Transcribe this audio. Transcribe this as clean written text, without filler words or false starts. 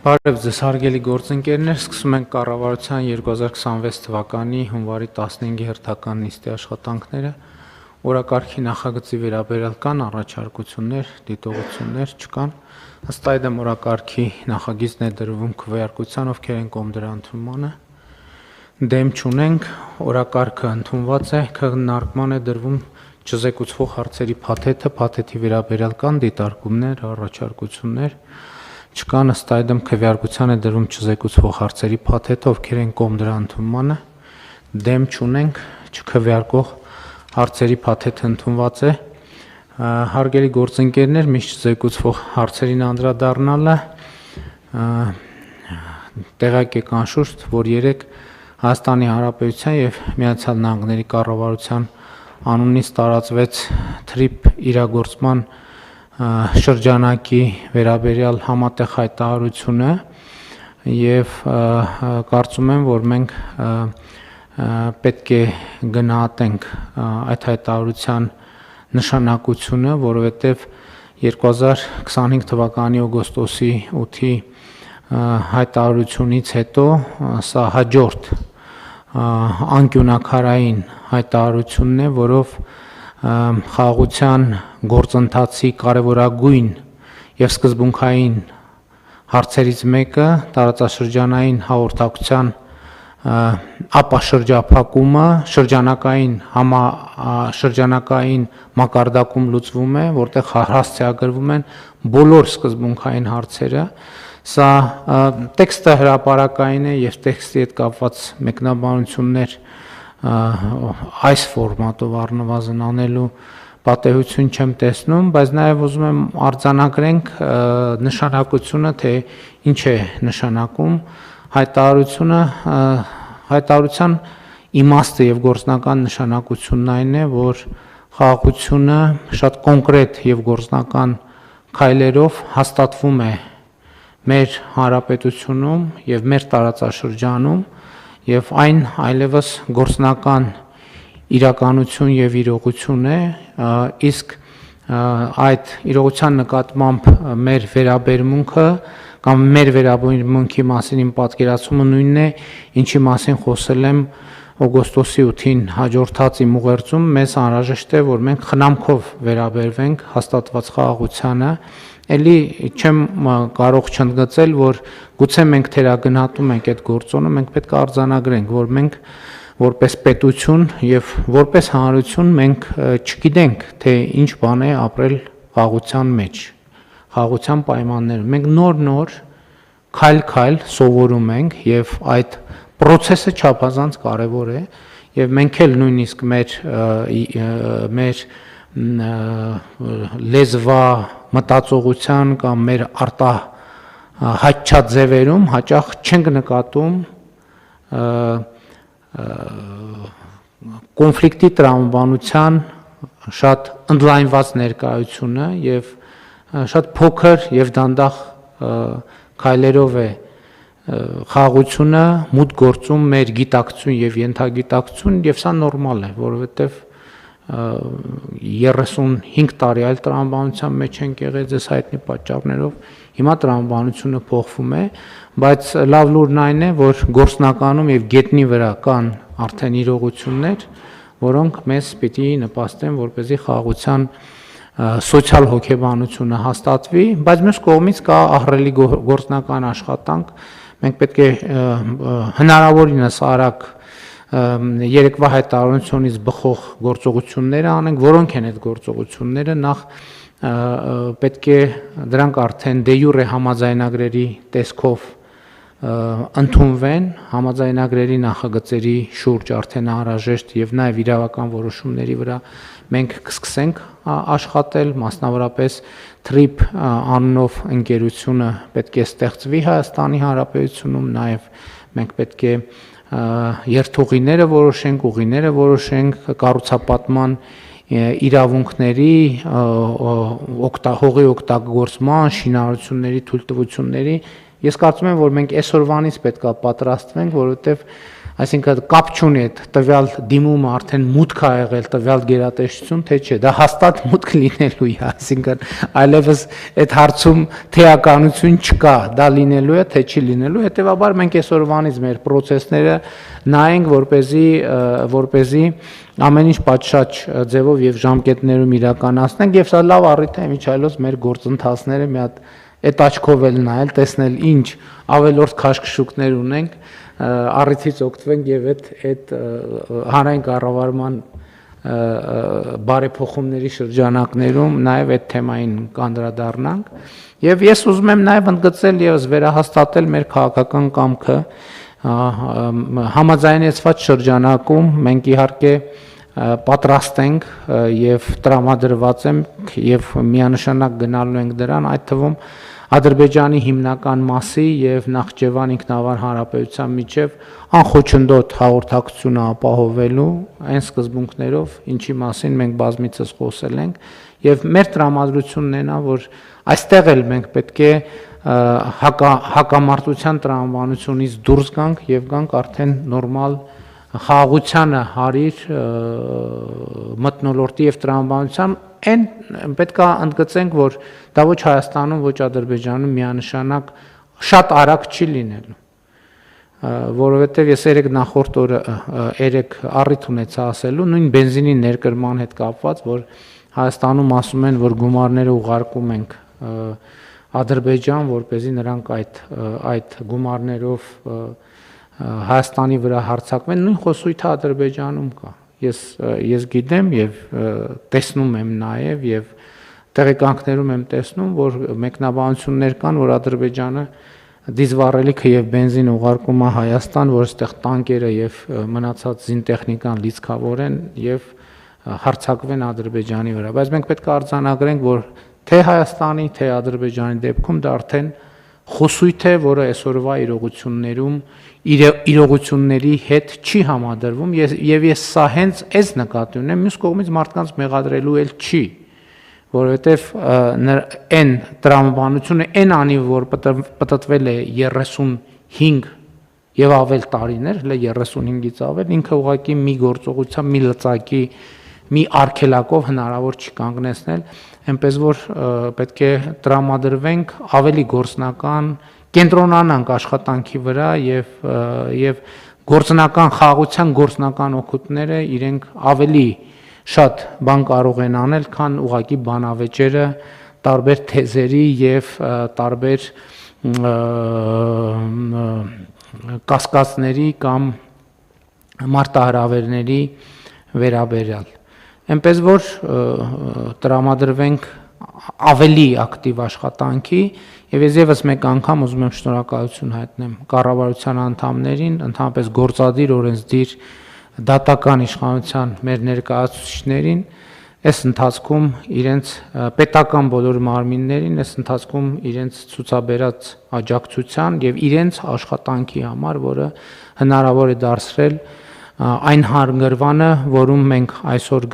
Բարև ձեզ հարգելի գործընկերներ, սկսում ենք կառավարության 2026 թվականի հունվարի 15-ի հերթական նիստի աշխատանքները, օրակարգի նախագծի վերաբերյալ կան առաջարկություններ, դիտողություններ չկան, ըստ այդմ օրակարգի նախագիծն է դրվում քվեարկության, ովքեր են կողմ դրա ընդունմանը, դեմ չունենք, օրակարգը ընդունված է, քննարկման է դրվում չզեկուցվող հարցերի փաթեթը, փաթեթի վերաբերյալ կան դիտարկումներ, առաջարկություններ չկան, ըստ այդմ քվեարկության է դրվում չզեկուցվող հարցերի փաթեթը, ովքեր են կողմ դրա ընդունմանը, դեմ չունենք, չքվեարկող հարցերի փաթեթը ընդունված է, հարգելի գործընկերներ, միշտ չզեկուցվող հարցերին անդրադառնալը, տեղյակ եք անշուշտ, որ երեկ Հայաստանի Հանրապետության եւ Միացյալ Նահանգների կառավարության անունից տարածվեց թրիփ իրագործման շրջանակի վերաբերյալ համատեղ հայտարարությունը եւ կարծում եմ, որ մենք պետք է գնահատենք այդ հայտարարության նշանակությունը, որովհետեւ 2025 թվականի օգոստոսի 8-ի հայտարարությունից հետո սա հաջորդ անկյունակարային հայտարարությունն է, որով խաղաղության գործընթացի կարևորագույն եւ սկզբունքային հարցերից մեկը տարածաշրջանային հաղորդակցության ապաշրջափակումը շրջանակային մակարդակում լուծվում է, որտեղ հասցեագրվում են բոլոր սկզբունքային հարցերը։ Սա տեքստը հրապարակային է եւ տեքստի հետ կապված մեկնաբանություններ այս ֆորմատով առնվազն անելու պատեհություն չեմ տեսնում, բայց նաև ուզում եմ արձանագրենք նշանակությունը, թե ինչ է նշանակում հայտարարության իմաստը եւ գործնական նշանակությունն այն է, որ խաղաղությունը շատ կոնկրետ եւ գործնական քայլերով հաստատվում է մեր հանրապետությունում եւ մեր տարածաշրջանում եւ այն այլևս գործնական իրականություն եւ իրողություն է, իսկ այդ իրողության նկատմամբ մեր վերաբերմունքը կամ մեր վերաբերմունքի մասին իմ պատկերացումը նույնն է, ինչի մասին խոսել եմ օգոստոսի 8-ին հաջորդած իմ ուղերձում, մեզ անհրաժեշտ է, որ մենք խնամքով վերաբերվենք հաստատված խաղաղությանը, էլի չեմ կարող չընդգծել, որ գուցե մենք թերագնահատում ենք այդ գործոնը, մենք պետք է արձանագրենք, որ մենք որպես պետություն եւ որպես հանրություն մենք չգիտենք, թե ինչ բան է ապրել խաղաղության մեջ, խաղաղության պայմաններում։ Մենք նոր քայլ սովորում ենք եւ այդ process-ը չափազանց կարեւոր է եւ մենք էլ նույնիսկ մեր լեզվա մտածողության կամ մեր արտահայտչած ձևերում հաճախ չենք նկատում կոնֆլիկտի տրամաբանության շատ ընդլայնված ներկայությունը եւ շատ փոքր եւ դանդաղ քայլերով է խաղաղությունը մուտք գործում մեր գիտակցություն եւ ենթագիտակցություն եւ սա նորմալ է, որովհետեւ 35 տարի այլ տրամաբանության մեջ ենք եղել ձեզ հայտնի պատճառներով, հիմա տրամաբանությունը փոխվում է, բայց լավ լուրն այն է, որ գործնականում եւ գետնի վրա կան արդեն իրողություններ, որոնք մեզ պիտի նպաստեն, որպեսզի խաղաղության սոցիալ հոգեբանությունը հաստատվի, բայց մյուս կողմից կա ահռելի գործնական աշխատանք, մենք պետք է հնարավորինս արագ երեկվա հայտարարությունից բխող գործողությունները անենք, որոնք են այդ գործողությունները, նախ պետք է դրանք արդեն դե յուրե համաձայնագրերի տեսքով ընդունվեն, համաձայնագրերի նախագծերի շուրջ արդեն անհրաժեշտ եւ նաեւ իրավական որոշումների վրա մենք կսկսենք աշխատել, մասնավորապես TRIP անունով ընկերությունը պետք է ստեղծվի Հայաստանի Հանրապետությունում, նաեւ մենք պետք է երթուղիները որոշենք, ուղիները որոշենք, կառուցապատման իրավունքների, հողի օգտագործման, շինարարությունների թույլտվությունների։ Ես կարծում եմ, որ մենք այսօրվանից պետք է պատրաստվենք, որովհետև Այսինքն կապ չունի այդ տվյալ դիմումը արդեն մուտք ա եղել տվյալ գերատեսչություն, թե չէ, դա հաստատ մուտք լինելու է, այսինքն այլևս այդ հարցում թեականություն չկա, դա լինելու է, թե չի լինելու, հետեւաբար մենք այսօրվանից մեր process-ները նայենք, որպեսզի ամեն ինչ պատշաճ ձևով եւ ժամկետներում իրականացնենք, եւ սա լավ առիթ է միջայլոց մեր գործընթացները մի հատ այդ աչքով էլ նայել, տեսնել ինչ ավելորդ քաշքշուկներ ունենք, առիթից օգտվենք եւ այդ հանրային կառավարման բարեփոխումների շրջանակներում նաեւ այդ թեմային կանդրադառնանք եւ ես ուզում եմ նաեւ ընդգծել եւս վերահաստատել մեր քաղաքական կամքը համաձայնեցված շրջանակում մենք իհարկե պատրաստ ենք եւ տրամադրված ենք եւ միանշանակ գնալու ենք դրան, այդ թվում Ադրբեջանի հիմնական մասի եւ Նախճեվան ինքնավար հանրապետության միջև անխոչնդոտ հաղորդակցությունը ապահովելու այն սկզբունքներով, ինչի մասին մենք բազմիցս խոսել ենք եւ մեր տրամադրությունն է նա, որ այստեղ էլ մենք պետք է հակամարտության տրամաբանությունից դուրս գանք եւ գանք արդեն նորմալ խաղաղությանը հարիր մթնոլորտի եւ տրամաբանության այն պետք է ընդգծենք, որ դա ոչ Հայաստանում, ոչ Ադրբեջանում միանշանակ շատ արագ չի լինելու, որովհետև ես նախորդ օրը առիթ ունեցա ասելու նույն բենզինի ներկրման հետ կապված, որ Հայաստանում ասում են, որ գումարները ուղարկում ենք Ադրբեջան, որպեսզի նրանք այդ գումարներով Հայաստանի վրա հարձակվեն, նույն խոսույթը Ադրբեջանում կա։ Ես գիտեմ եւ տեսնում եմ նաեւ եւ տեղեկանքներում եմ տեսնում, որ մեկնաբանություններ կան, որ Ադրբեջանը դիզվառելիքը եւ բենզին ուղարկում է Հայաստան, որ այստեղ տանկերը եւ մնացած զինտեխնիկան լիցքավորեն եւ հարձակվեն Ադրբեջանի վրա։ Բայց մենք պետք է արձանագրենք, որ թե Հայաստանի, թե Ադրբեջանի դեպքում դա արդեն խոսույթ է, որը այսօրվա իրողություններում իրողությունների հետ չի համադրվում եւ ես սա հենց այս նկատի ունեմ, մյուս կողմից մարդկանց մեղադրելու էլ չի, որովհետեւ այն տրամաբանությունը այն անի, որ պատտվել է 35 եւ ավել տարիներ, հələ 35-ից ավել, ինքը ուղղակի մի գործողության, մի լծակի, մի արգելակով հնարավոր չի կանգնեցնել, այնպես որ պետք է տրամադրվենք ավելի գործնական, կենտրոնանանք աշխատանքի վրա եւ գործնական խաղաղության գործնական օգուտները իրենք ավելի շատ բան կարող են անել, քան ուղղակի բանավեճերը տարբեր թեզերի եւ տարբեր կասկածների կամ մարտահրավերների վերաբերյալ։ Այնպես որ տրամադրվենք ավելի ակտիվ աշխատանքի եւ ես եւս մեկ անգամ ուզում եմ շնորհակալություն հայտնեմ կառավարության անդամներին, ընդհանրապես գործադիր օրենսդիր դատական իշխանության մեր ներկայացուցիչներին, այս ընթացքում իրենց պետական բոլոր մարմիններին, այս ընթացքում իրենց ցուցաբերած աջակցության եւ իրենց աշխատանքի համար, որը հնարավոր է դարձրել այն հանգրվանը, որում մենք այսօր